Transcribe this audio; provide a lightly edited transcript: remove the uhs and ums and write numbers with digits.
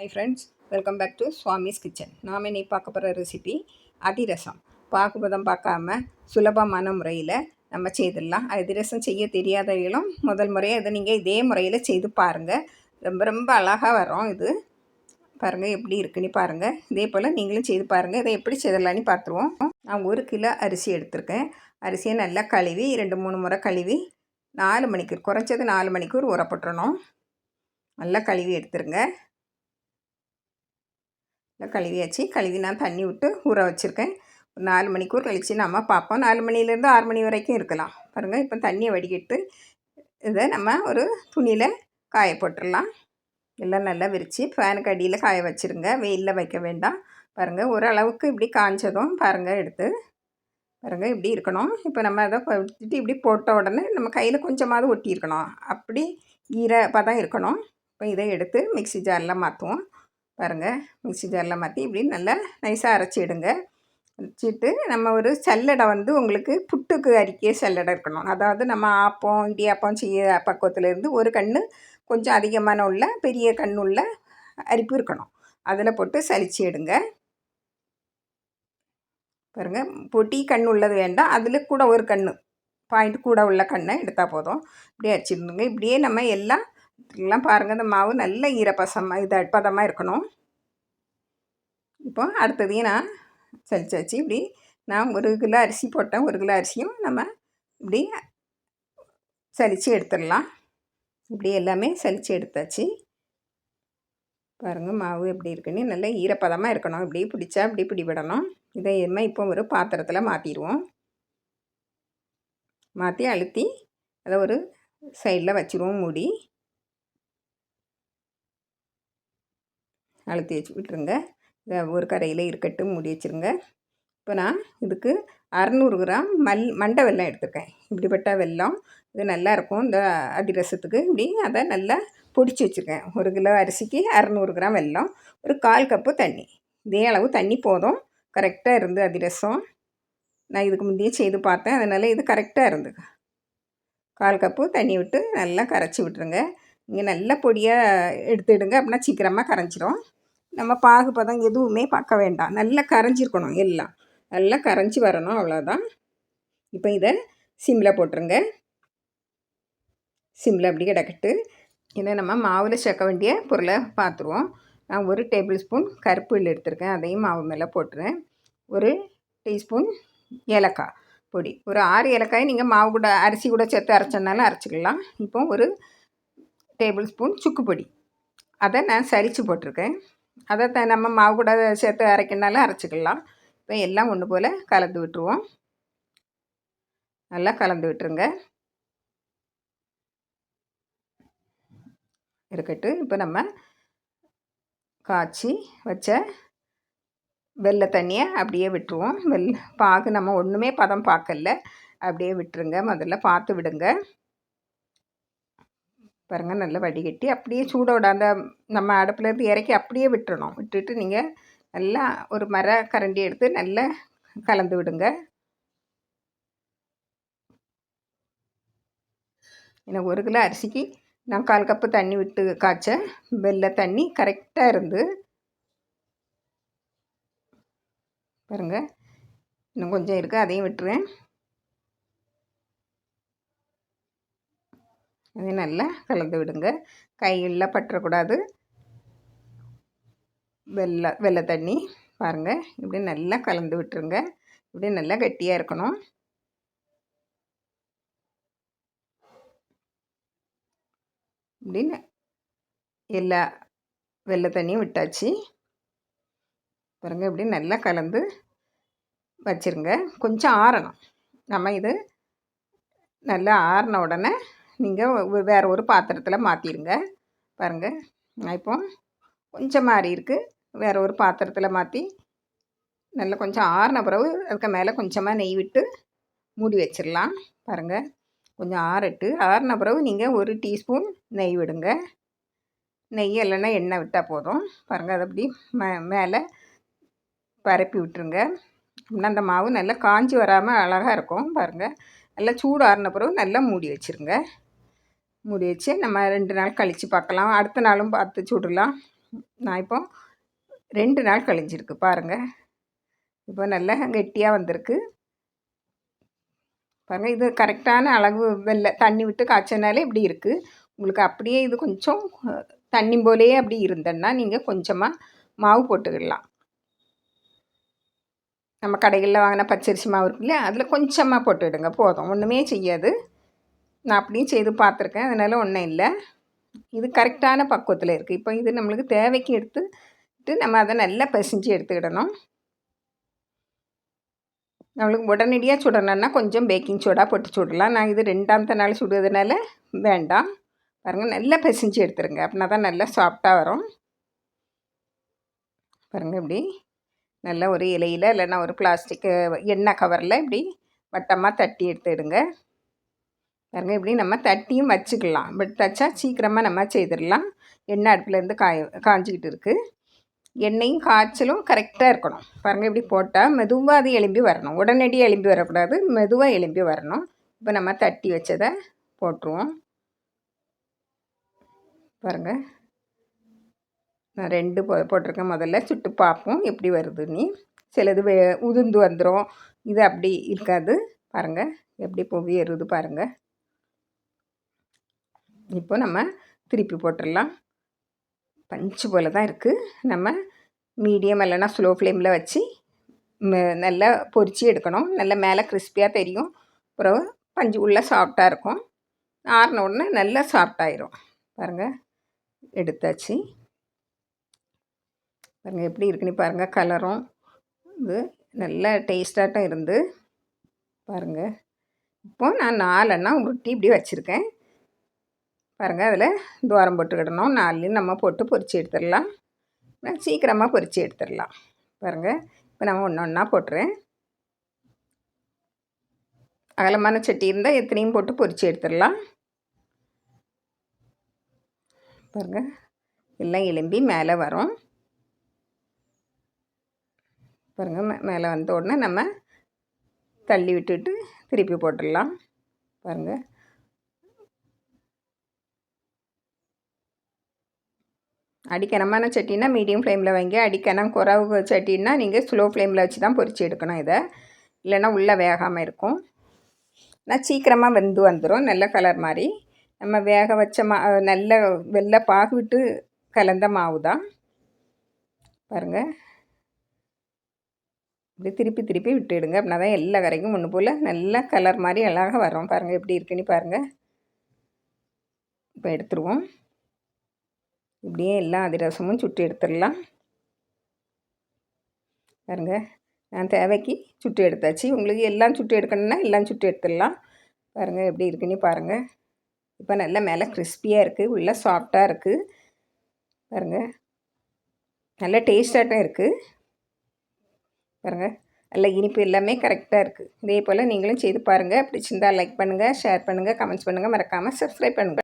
High friends, welcome back to Swami's kitchen. நாம் இன்னைக்கு பார்க்க போகிற ரெசிபி அதிரசம். பாகுபதம் பார்க்காம சுலபமான முறையில் நம்ம செய்திடலாம். அதிரசம் செய்ய தெரியாதவங்களும் முதல் முறையாக இதை நீங்கள் இதே முறையில் செய்து பாருங்கள். ரொம்ப ரொம்ப அழகாக வரும். இது பாருங்கள் எப்படி இருக்குன்னு பாருங்கள். இதே போல் நீங்களும் செய்து பாருங்கள். இதை எப்படி செய்திடலான்னு பார்த்துருவோம். நான் 1 கிலோ அரிசி எடுத்திருக்கேன். அரிசியை நல்லா கழுவி 2-3 முறை கழுவி 4 மணிக்கூர், குறைஞ்சது 4 மணிக்கூர் ஊறப்பட்டுறணும். நல்லா கழுவி எடுத்துருங்க. கழுவியாச்சு. கழுவி நான் தண்ணி விட்டு ஊற வச்சுருக்கேன். ஒரு 4 மணிக்கூர் கழித்து நம்ம பார்ப்போம். 4 மணிலேருந்து 6 மணி வரைக்கும் இருக்கலாம். பாருங்கள், இப்போ தண்ணியை வடிகட்டு இதை நம்ம ஒரு துணியில் காய போட்டுடலாம். எல்லாம் நல்லா விரித்து ஃபேனுக்கு அடியில் காய வச்சுருங்க. வெயிலில் வைக்க வேண்டாம். பாருங்கள், ஓரளவுக்கு இப்படி காய்ச்சதும் பாருங்கள் எடுத்து பாருங்கள் இப்படி இருக்கணும். இப்போ நம்ம அதை வச்சுட்டு இப்படி போட்ட உடனே நம்ம கையில் கொஞ்சமாவது ஒட்டியிருக்கணும். அப்படி ஈரப்பதம் இருக்கணும். இப்போ இதை எடுத்து மிக்ஸி ஜாரில் மாற்றுவோம். பாருங்கள், மிக்ஸி ஜாரில் மாற்றி இப்படி நல்லா நைஸாக அரைச்சிடுங்க. அரைச்சிட்டு நம்ம ஒரு சல்லடை உங்களுக்கு புட்டுக்கு அரிக்கிய சல்லடை இருக்கணும். அதாவது நம்ம ஆப்பம் இடியாப்பம் செய்ய பக்குவத்துலேருந்து ஒரு கன்று கொஞ்சம் அதிகமான உள்ள பெரிய கண் உள்ள அரிப்பு இருக்கணும். அதில் போட்டு சலிச்சு எடுங்க. பாருங்கள், பொட்டி கண் உள்ளது வேண்டாம். அதில் கூட ஒரு கன்று பாயிண்ட் கூட உள்ள கண்ணை எடுத்தால் போதும். இப்படியே அரைச்சிடுங்க. இப்படியே நம்ம எல்லாம் பாருங்கள், இந்த மாவு நல்ல ஈரப்பசமாக பதமாக இருக்கணும். இப்போ அடுத்ததையும் நான் சலிச்சாச்சு. இப்படி நான் 1 கிலோ அரிசி போட்டேன். 1 கிலோ அரிசியும் நம்ம இப்படி சலித்து எடுத்துடலாம். இப்படி எல்லாமே சலித்து எடுத்தாச்சு. பாருங்கள், மாவு எப்படி இருக்குன்னு நல்ல ஈரப்பதமாக இருக்கணும். இப்படி பிடிச்சா இப்படி பிடிபடணும். இதை இப்போ ஒரு பாத்திரத்தில் மாற்றிடுவோம். மாற்றி அழுத்தி அதை ஒரு சைடில் வச்சுருவோம். மூடி அழுத்தி வச்சு விட்டுருங்க. இதை ஒரு கரையில் இருக்கட்டும், மூடி வச்சுருங்க. இப்போ நான் இதுக்கு 600 கிராம் மண்டை வெல்லம் எடுத்துருக்கேன். இப்படிப்பட்ட வெல்லம் இது நல்லாயிருக்கும் இந்த அதிரசத்துக்கு. இப்படி அதை நல்லா பொடிச்சு வச்சுருக்கேன். 1 கிலோ அரிசிக்கு 600 கிராம் வெல்லம், ஒரு 1/4 கப்பு தண்ணி. இதே அளவு தண்ணி போதும். கரெக்டாக இருந்து அதிரசம். நான் இதுக்கு முந்தையே செய்து பார்த்தேன், அதனால் இது கரெக்டாக இருந்து. 1/4 கப்பு தண்ணி விட்டு நல்லா கரைச்சி விட்டுருங்க. நீங்கள் நல்லா பொடியாக எடுத்துடுங்க, அப்படின்னா சீக்கிரமாக கரைஞ்சிரும். நம்ம பாகுபதம் எதுவுமே பார்க்க வேண்டாம். நல்லா கரைஞ்சிருக்கணும். எல்லாம் நல்லா கரைஞ்சி வரணும், அவ்வளோதான். இப்போ இதை சிம்மில் போட்டுருங்க. சிம்மில் அப்படி கிடக்கட்டு. இதை நம்ம மாவில் சேர்க்க வேண்டிய பொருளை பார்த்துருவோம். நான் 1 டேபிள் ஸ்பூன் கருப்பு எள் எடுத்திருக்கேன். அதையும் மாவு மேலே போட்டுறேன். 1 டீஸ்பூன் ஏலக்காய் பொடி. ஒரு 6 ஏலக்காய் நீங்கள் மாவு கூட அரிசி கூட சேர்த்து அரைச்சனாலும் அரைச்சிக்கலாம். இப்போ 1 டேபிள் ஸ்பூன் சுக்கு பொடி, அதை நான் சலித்து போட்டிருக்கேன். அதை நம்ம மாவு கூட சேர்த்து அரைக்கனாலும் அரைச்சிக்கலாம். இப்போ எல்லாம் ஒன்று போல் கலந்து விட்டுருவோம். நல்லா கலந்து விட்டுருங்க. இருக்கட்டு. இப்போ நம்ம காய்ச்சி வச்ச வெள்ளை தண்ணியை அப்படியே விட்டுருவோம். பாகு நம்ம ஒன்றுமே பதம் பார்க்கல, அப்படியே விட்டுருங்க. முதல்ல பார்த்து விடுங்க. பாருங்கள், நல்லா வடிகட்டி அப்படியே சூடோட அந்த நம்ம அடுப்புலேருந்து இறக்கி அப்படியே விட்டுறணும். விட்டுட்டு நீங்கள் நல்லா ஒரு கரண்டி எடுத்து நல்லா கலந்து விடுங்க. எனக்கு 1 கிலோ அரிசிக்கு நான் 1/4 கப்பு தண்ணி விட்டு காய்ச்ச வெள்ளை தண்ணி கரெக்டாக இருந்து. பாருங்கள், இன்னும் கொஞ்சம் இருக்குது, அதையும் விட்டுருவேன். அதையும் நல்லா கலந்து விடுங்க. கையில் பற்றக்கூடாது. வெள்ளை தண்ணி பாருங்கள், இப்படி நல்லா கலந்து விட்டுருங்க. இப்படி நல்லா கெட்டியாக இருக்கணும். இப்படின்னு எல்லா வெள்ளை தண்ணியும் விட்டாச்சு. பாருங்கள், இப்படி நல்லா கலந்து வச்சுருங்க. கொஞ்சம் ஆறணும். நம்ம இது நல்லா ஆறின உடனே நீங்கள் வேறு ஒரு பாத்திரத்தில் மாற்றிடுங்க. பாருங்கள், நான் இப்போ கொஞ்சம் மாறி இருக்குது. வேறு ஒரு பாத்திரத்தில் மாற்றி நல்லா கொஞ்சம் ஆறின பிறகு அதுக்கு மேலே கொஞ்சமாக நெய் விட்டு மூடி வச்சிடலாம். பாருங்கள், கொஞ்சம் ஆறின பிறகு நீங்கள் 1 டீஸ்பூன் நெய் விடுங்க. நெய் இல்லைன்னா எண்ணெய் விட்டால் போதும். பாருங்கள், அதை அப்படி மேலே பரப்பி விட்டுருங்க. அப்படின்னா அந்த மாவு நல்லா காஞ்சி வராமல் அழகாக இருக்கும். பாருங்கள், நல்லா சூடு ஆறின பிறகு நல்லா மூடி வச்சுருங்க. மூடி வச்சு நம்ம 2 நாள் கழித்து பார்க்கலாம். அடுத்த நாளும் பார்த்து சுடலாம். நான் இப்போ 2 நாள் கழிஞ்சிருக்கு பாருங்கள். இப்போ நல்லா கெட்டியாக வந்திருக்கு பாருங்கள். இது கரெக்டான அளவு தண்ணி விட்டு காய்ச்சனாலே இப்படி இருக்குது. உங்களுக்கு அப்படியே இது கொஞ்சம் தண்ணி போலேயே அப்படி இருந்தேன்னா நீங்கள் கொஞ்சமாக மாவு போட்டுக்கிடலாம். நம்ம கடைகளில் வாங்கின பச்சரிசி மாவு இருக்கு இல்லையா, அதில் கொஞ்சமாக போட்டுவிடுங்க, போதும், ஒன்றுமே செய்யாது. நான் அப்படியும் செய்து பார்த்துருக்கேன், அதனால் ஒன்றும் இல்லை. இது கரெக்டான பக்குவத்தில் இருக்குது. இப்போ இது நம்மளுக்கு தேவைக்கு எடுத்துட்டு நம்ம அதை நல்லா பிசைஞ்சு எடுத்துக்கிடணும். நம்மளுக்கு உடனடியாக சுடணுன்னா கொஞ்சம் பேக்கிங் சோடா போட்டு சுடலாம். நான் இது 2ஆம் நாள் சுடுறதுனால வேண்டாம். பாருங்கள், நல்லா பிசைஞ்சு எடுத்துருங்க, அப்படின்னா தான் நல்லா சாஃப்டாக வரும். பாருங்கள், இப்படி நல்லா ஒரு இலையில் இல்லைன்னா ஒரு பிளாஸ்டிக்கு எண்ணெய் கவரில் இப்படி வட்டமாக தட்டி எடுத்துடுங்க. பாருங்கள், இப்படி நம்ம தட்டியும் வச்சுக்கலாம். பட் தச்சா சீக்கிரமாக நம்ம செய்திடலாம். எண்ணெய் அடுப்புலேருந்து காஞ்சிக்கிட்டு இருக்குது. எண்ணெயும் காய்ச்சலும் கரெக்டாக இருக்கணும். பாருங்கள், இப்படி போட்டால் மெதுவாக அது எலும்பி வரணும். உடனடியாக எலும்பி வரக்கூடாது, மெதுவாக எலும்பி வரணும். இப்போ நம்ம தட்டி வச்சதை போட்டுருவோம். பாருங்கள், நான் 2 போட்டிருக்கேன். முதல்ல சுட்டு பார்ப்போம் எப்படி வருதுன்னு. சிலது உதிர்ந்து வந்துடும், இது அப்படி இருக்காது. பாருங்கள் எப்படி பொவி ஏறுது பாருங்கள். இப்போ நம்ம திருப்பி போட்டுடலாம். பஞ்சு போல் தான் இருக்குது. நம்ம மீடியம் இல்லைன்னா ஸ்லோ ஃப்ளேமில் வச்சு நல்லா பொரித்து எடுக்கணும். நல்லா மேலே கிறிஸ்பியாக தெரியும். அப்புறம் பஞ்சு உள்ளே சாஃப்டாக இருக்கும். ஆறின உடனே நல்லா சாஃப்டாயிரும். பாருங்கள், எடுத்தாச்சு. பாருங்கள் எப்படி இருக்குன்னு பாருங்கள். கலரும் இது நல்ல டேஸ்ட்டாட்டும் இருந்து பாருங்கள். இப்போது நான் 4 உருட்டி இப்படி வச்சுருக்கேன். பாருங்கள், அதில் துவாரம் போட்டுக்கிடணும். 4 நம்ம போட்டு பொரித்து எடுத்துடலாம். சீக்கிரமாக பொரித்து எடுத்துடலாம். பாருங்கள், இப்போ நம்ம ஒன்று ஒன்றா போட்டுறேன். அகலமான சட்டி இருந்தால் எத்தனையும் போட்டு பொரித்து எடுத்துடலாம். பாருங்கள், எல்லாம் எலும்பி மேலே வரும். பாருங்கள், மேலே வந்த உடனே நம்ம தள்ளி விட்டுட்டு திருப்பி போட்டுடலாம். பாருங்கள், அடிக்கனமான சட்டினா மீடியம் ஃப்ளேமில் வைங்க. அடிக்கனம் குறவு சட்டின்னா நீங்கள் ஸ்லோ ஃப்ளேமில் வச்சு தான் பொரித்து எடுக்கணும். இதை இல்லைன்னா உள்ளே வேகாமல் இருக்கும். நான் சீக்கிரமாக வெந்து வந்துடும். நல்ல கலர் மாதிரி நம்ம வேக வச்ச நல்ல வெள்ளை பாகு விட்டு கலந்த மாவு தான். பாருங்கள், இப்படி திருப்பி திருப்பி விட்டுடுங்க. அப்படின்னா தான் எல்லா கரைக்கும் ஒன்று போல் நல்ல கலர் மாதிரி அழகாக வரும். பாருங்கள் எப்படி இருக்குன்னு பாருங்கள். இப்போ எடுத்துருவோம். இப்படியே எல்லா அதிரசமும் சுட்டு எடுத்துடலாம். பாருங்கள், நான் தேவைக்கு சுட்டு எடுத்தாச்சு. உங்களுக்கு எல்லாம் சுட்டு எடுக்கணுன்னா எல்லாம் சுட்டு எடுத்துடலாம். பாருங்கள் எப்படி இருக்குன்னு பாருங்கள். இப்போ நல்லா மேலே கிறிஸ்பியாக இருக்குது, உள்ளே சாஃப்டாக இருக்குது. பாருங்கள், நல்ல டேஸ்டாட்டும் இருக்குது. பாருங்கள், நல்ல இனிப்பு எல்லாமே கரெக்டாக இருக்குது. இதே போல் நீங்களும் செய்து பாருங்கள். பிடிச்சிருந்தால் லைக் பண்ணுங்கள், ஷேர் பண்ணுங்கள், கமெண்ட்ஸ் பண்ணுங்கள், மறக்காமல் சப்ஸ்கிரைப் பண்ணுங்கள்.